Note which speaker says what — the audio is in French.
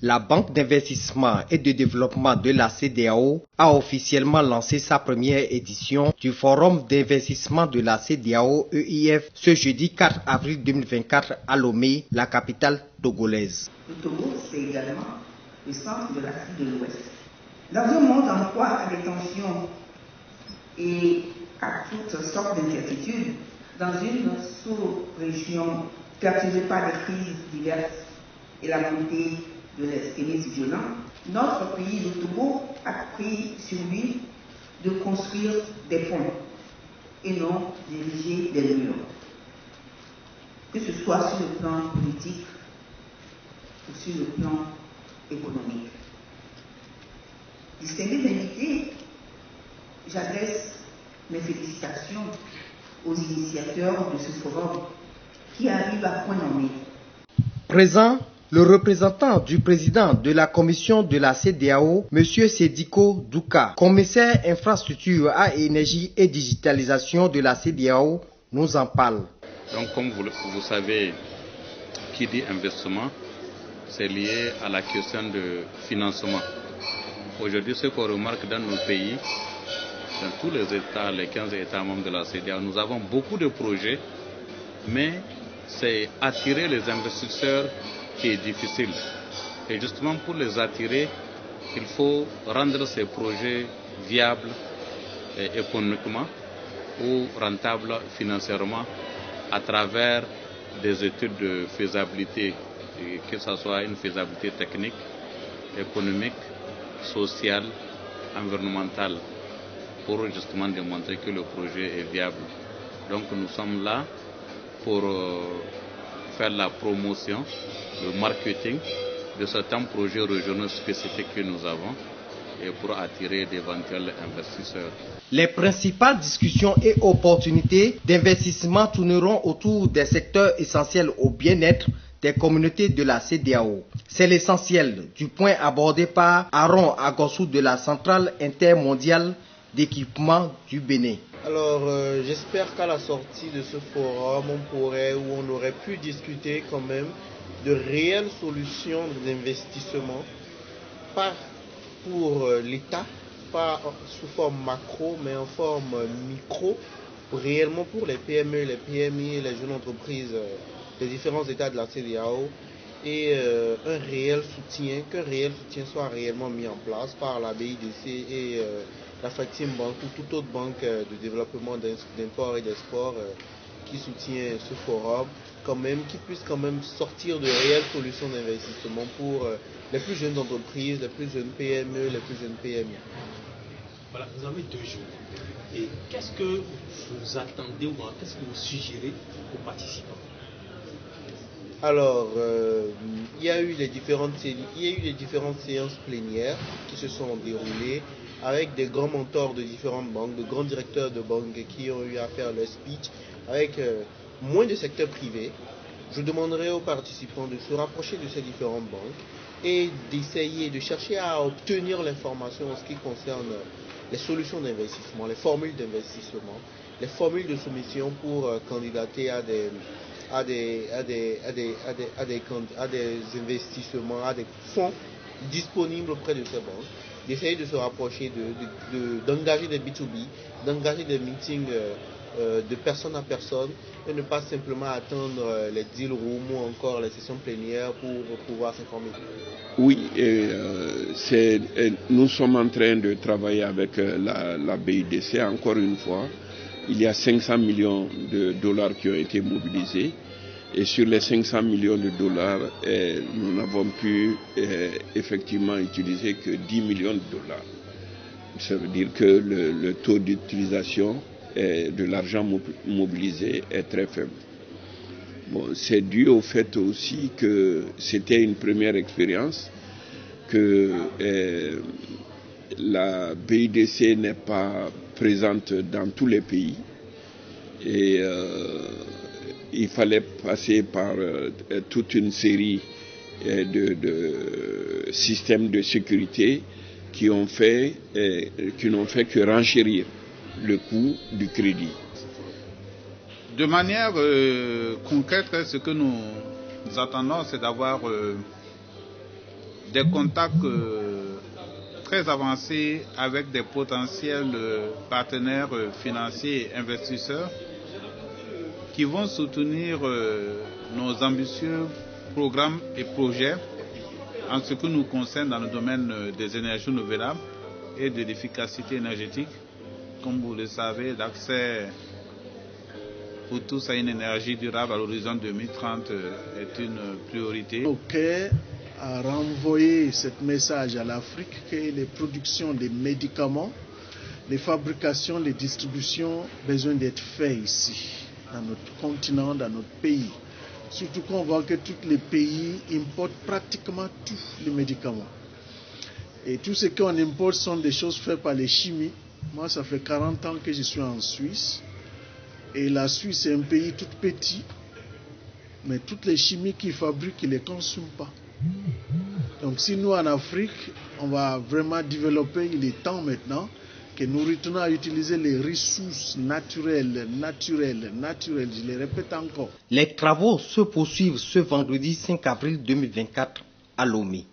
Speaker 1: La Banque d'investissement et de développement de la CEDEAO a officiellement lancé sa première édition du Forum d'investissement de la CEDEAO EIF ce jeudi 4 avril 2024 à Lomé, la capitale togolaise.
Speaker 2: Le Togo, c'est également le centre de l'Afrique de l'Ouest. Dans un monde en proie à des tensions et à toutes sortes d'incertitudes, dans une sous-région perturbée par des crises diverses et la montée de l'extrémisme violent, notre pays, le Togo, a pris sur lui de construire des ponts et non d'ériger des murs. Que ce soit sur le plan politique ou sur le plan économique. Distingués invités, j'adresse mes félicitations aux initiateurs de ce forum qui arrivent à point nommé.
Speaker 1: Présent, le représentant du président de la commission de la CEDEAO, M. Sediko Douka, commissaire infrastructure à énergie et digitalisation de la CEDEAO, nous en parle.
Speaker 3: Donc comme vous savez, qui dit investissement, c'est lié à la question de financement. Aujourd'hui, ce qu'on remarque dans nos pays, dans tous les États, les 15 États membres de la CEDEAO, nous avons beaucoup de projets, mais c'est attirer les investisseurs qui est difficile. Et justement, pour les attirer, il faut rendre ces projets viables économiquement ou rentables financièrement à travers des études de faisabilité, que ce soit une faisabilité technique, économique, sociale, environnementale, pour justement démontrer que le projet est viable. Donc nous sommes là pour faire la promotion, le marketing de certains projets régionaux spécifiques que nous avons et pour attirer d'éventuels investisseurs.
Speaker 1: Les principales discussions et opportunités d'investissement tourneront autour des secteurs essentiels au bien-être des communautés de la CEDEAO. C'est l'essentiel du point abordé par Aaron Agossou de la Centrale intermondiale d'équipement du Bénin.
Speaker 4: Alors, j'espère qu'à la sortie de ce forum, on aurait pu discuter quand même de réelles solutions d'investissement, pas pour l'État, pas sous forme macro, mais en forme micro, réellement pour les PME, les PMI, les jeunes entreprises des différents États de la CEDEAO, et qu'un réel soutien soit réellement mis en place par la BIDC et la Factim Bank ou toute autre banque de développement d'import et d'export qui soutient ce forum, qui puisse quand même sortir de réelles solutions d'investissement pour les plus jeunes entreprises, les plus jeunes PME, les plus jeunes PMI.
Speaker 5: Voilà, vous avez 2 jours. Et qu'est-ce que vous attendez ou qu'est-ce que vous suggérez aux participants?
Speaker 4: Alors, il y a eu les différentes séances plénières qui se sont déroulées avec des grands mentors de différentes banques, de grands directeurs de banques qui ont eu à faire leur speech avec moins de secteur privé. Je demanderai aux participants de se rapprocher de ces différentes banques et d'essayer de chercher à obtenir l'information en ce qui concerne les solutions d'investissement, les formules d'investissement, les formules de soumission pour candidater à des investissements, à des fonds disponibles auprès de ces banques, d'essayer de se rapprocher, d'engager des B2B, d'engager des meetings de personne à personne et ne pas simplement attendre les deal rooms ou encore les sessions plénières pour pouvoir s'informer.
Speaker 6: Oui, nous sommes en train de travailler avec la BIDC encore une fois. Il y a 500 millions de dollars qui ont été mobilisés et sur les 500 millions de dollars, nous n'avons pu effectivement utiliser que 10 millions de dollars. Ça veut dire que le taux d'utilisation de l'argent mobilisé est très faible. Bon, c'est dû au fait aussi que c'était une première expérience, que la BIDC n'est pas présente dans tous les pays et il fallait passer par toute une série de systèmes de sécurité qui n'ont fait que renchérir le coût du crédit.
Speaker 7: De manière concrète, ce que nous attendons, c'est d'avoir des contacts très avancés avec des potentiels partenaires financiers et investisseurs qui vont soutenir nos ambitieux programmes et projets en ce qui nous concerne dans le domaine des énergies renouvelables et de l'efficacité énergétique. Comme vous le savez, l'accès pour tous à une énergie durable à l'horizon 2030 est une priorité.
Speaker 8: Au Caire a renvoyé ce message à l'Afrique que les productions des médicaments, les fabrications, les distributions ont besoin d'être faites ici, dans notre continent, dans notre pays. Surtout qu'on voit que tous les pays importent pratiquement tous les médicaments. Et tout ce qu'on importe sont des choses faites par les chimies. Moi, ça fait 40 ans que je suis en Suisse. Et la Suisse est un pays tout petit. Mais toutes les chimies qu'ils fabriquent, ils ne les consomment pas. Donc si nous, en Afrique, on va vraiment développer, il est temps maintenant que nous retournons à utiliser les ressources naturelles, je les répète encore.
Speaker 1: Les travaux se poursuivent ce vendredi 5 avril 2024 à Lomé.